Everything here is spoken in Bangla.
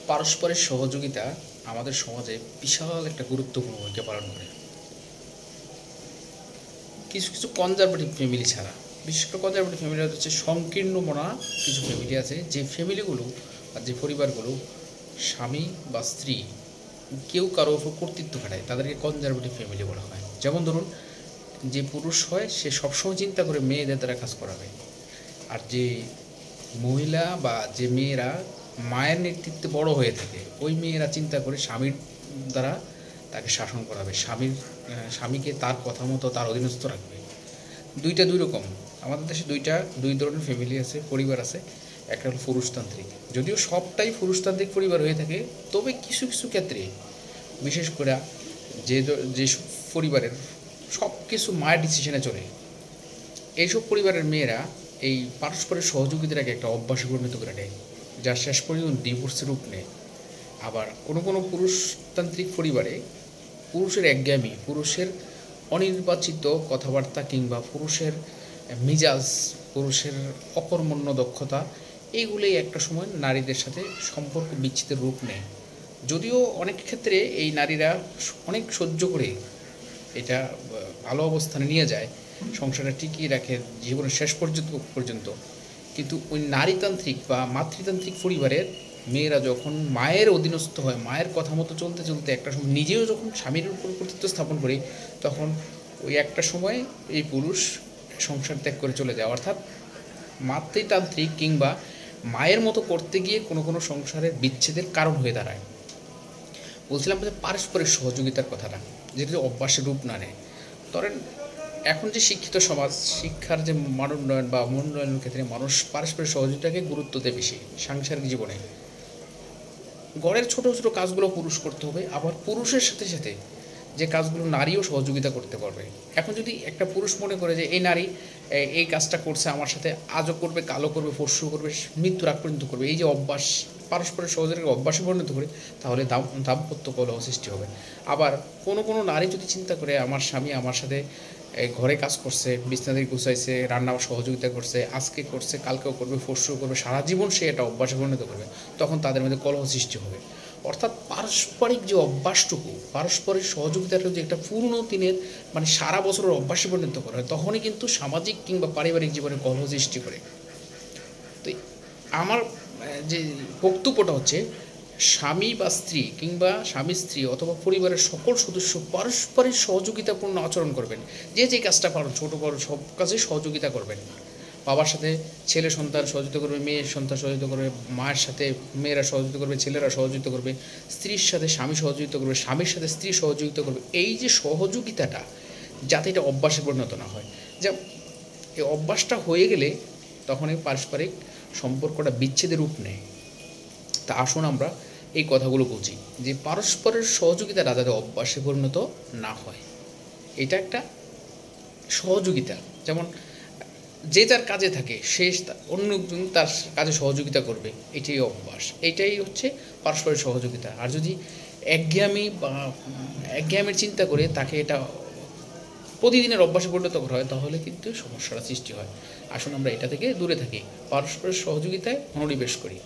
পারস্পরিক সহযোগিতা আমাদের সমাজে বিশাল একটা গুরুত্বপূর্ণ ভূমিকা পালন করে। কিছু কিছু কনজারভেটিভ ফ্যামিলি ছাড়া, বিশেষ করে কনজারভেটিভ ফ্যামিলি হচ্ছে সংকীর্ণ মনা কিছু ফ্যামিলি আছে, যে ফ্যামিলিগুলো বা যে পরিবারগুলো স্বামী বা স্ত্রী কেউ কারো উপর কর্তৃত্ব খাটায়, তাদেরকে কনজারভেটিভ ফ্যামিলি বলা হয়। যেমন ধরুন, যে পুরুষ হয় সে সবসময় চিন্তা করে মেয়েদের দ্বারা কাজ করাবে, আর যে মহিলা বা যে মেয়েরা মায়ের নেতৃত্বে বড় হয়ে থাকে ওই মেয়েরা চিন্তা করে স্বামীর দ্বারা তাকে শাসন করাবে, স্বামীকে তার কথা মতো তার অধীনস্থ রাখবে। দুইটা দুই রকম। আমাদের দেশে দুই ধরনের ফ্যামিলি আছে, পরিবার আছে। একটা হলো পুরুষতান্ত্রিক, যদিও সবটাই পুরুষতান্ত্রিক পরিবার হয়ে থাকে, তবে কিছু কিছু ক্ষেত্রে বিশেষ করে যে পরিবারের সব কিছু মায়ের ডিসিশনে চলে, এইসব পরিবারের মেয়েরা এই পারস্পরিক সহযোগিতাটাকে একটা অভ্যাসে পরিণত করে নেয়, যা শেষ পর্যন্ত ডিভোর্সের রূপ নেয়। আবার কোনো কোনো পুরুষতান্ত্রিক পরিবারে পুরুষের একজ্ঞামি, পুরুষের অনির্বাচিত কথাবার্তা কিংবা পুরুষের মিজাজ, পুরুষের অকর্মণ্য দক্ষতা, এইগুলোই একটা সময় নারীদের সাথে সম্পর্ক বিচ্ছেদের রূপ নেয়। যদিও অনেক ক্ষেত্রে এই নারীরা অনেক সহ্য করে এটা ভালো অবস্থানে নিয়ে যায়, সংসারটা টিকিয়ে রাখে জীবনের শেষ পর্যন্ত, কিন্তু ওই নারীতান্ত্রিক বা মাতৃতান্ত্রিক পরিবারের মেয়েরা যখন মায়ের অধীনস্থ হয়, মায়ের কথা মতো চলতে চলতে একটা সময় নিজেও যখন স্বামীর উপর কর্তৃত্ব স্থাপন করে, তখন ওই একটা সময় এই পুরুষ সংসার ত্যাগ করে চলে যায়। অর্থাৎ মাতৃতান্ত্রিক কিংবা মায়ের মতো করতে গিয়ে কোনো কোনো সংসারের বিচ্ছেদের কারণ হয়ে দাঁড়ায়। বলছিলাম যে পারস্পরিক সহযোগিতার কথাটা, যেটা অভ্যাসের রূপ না নেয়। ধরেন এখন যে শিক্ষিত সমাজ, শিক্ষার যে মান উন্নয়ন বা উন্নয়নের ক্ষেত্রে মানুষ পারস্পরিক সহযোগিতাকে গুরুত্ব দেয় বেশি। সাংসারিক জীবনে ঘরের ছোটো ছোটো কাজগুলো পুরুষ করতে হবে, আবার পুরুষের সাথে সাথে যে কাজগুলো নারীও সহযোগিতা করতে পারবে। এখন যদি একটা পুরুষ মনে করে যে এই নারী এই কাজটা করছে আমার সাথে, আজও করবে, কালো করবে, পরশু করবে, মৃত্যুর আগ পর্যন্ত করবে, এই যে অভ্যাস, পারস্পরিক সহযোগিতাকে অভ্যাসে পরিণত করে, তাহলে দাম্পত্য কলহ সৃষ্টি হবে। আবার কোনো কোনো নারী যদি চিন্তা করে আমার স্বামী আমার সাথে ঘরে কাজ করছে, বিছানা গুছাইছে, রান্না সহযোগিতা করছে, আজকে করছে, কালকেও করবে, পরশুও করবে, সারা জীবন সে এটা অভ্যাসে পরিণত করবে, তখন তাদের মধ্যে কলহ সৃষ্টি হবে। অর্থাৎ পারস্পরিক যে অভ্যাসটুকু, পারস্পরিক সহযোগিতাটা যে একটা পুরনো দিনের মানে সারা বছরের অভ্যাসে পরিণত করা হয়, তখনই কিন্তু সামাজিক কিংবা পারিবারিক জীবনে কলহ সৃষ্টি করে। তো আমার যে বক্তব্যটা হচ্ছে, স্বামী বা স্ত্রী কিংবা স্বামী স্ত্রী অথবা পরিবারের সকল সদস্য পারস্পরিক সহযোগিতাপূর্ণ আচরণ করবেন। যে কাজটা পারেন, ছোটো বড় সব কাজে সহযোগিতা করবেন। বাবার সাথে ছেলে সন্তান সহযোগিতা করবে, মেয়ের সন্তান সহযোগিতা করবে, মায়ের সাথে মেয়েরা সহযোগিতা করবে, ছেলেরা সহযোগিতা করবে, স্ত্রীর সাথে স্বামী সহযোগিতা করবে, স্বামীর সাথে স্ত্রী সহযোগিতা করবে। এই যে সহযোগিতাটা, যাতে এটা অভ্যাসে পরিণত না হয়, যে এই অভ্যাসটা হয়ে গেলে তখন এই পারস্পরিক সম্পর্কটা বিচ্ছেদের রূপ নেয়। তা আসুন আমরা এই কথাগুলো বুঝি, যে পারস্পরের সহযোগিতাটা যাতে অভ্যাসে পরিণত না হয়। এটা একটা সহযোগিতা, যেমন যে যার কাজে থাকে সে অন্যজন তার কাজে সহযোগিতা করবে, এটাই অভ্যাস, এটাই হচ্ছে পারস্পরিক সহযোগিতা। আর যদি একঘেয়েমির চিন্তা করে তাকে এটা প্রতিদিনের অভ্যাসে পরিণত করা হয়, তাহলে কিন্তু সমস্যার সৃষ্টি হয়। আসুন আমরা এটা থেকে দূরে থাকি, পারস্পরিক সহযোগিতায় মনোনিবেশ করি।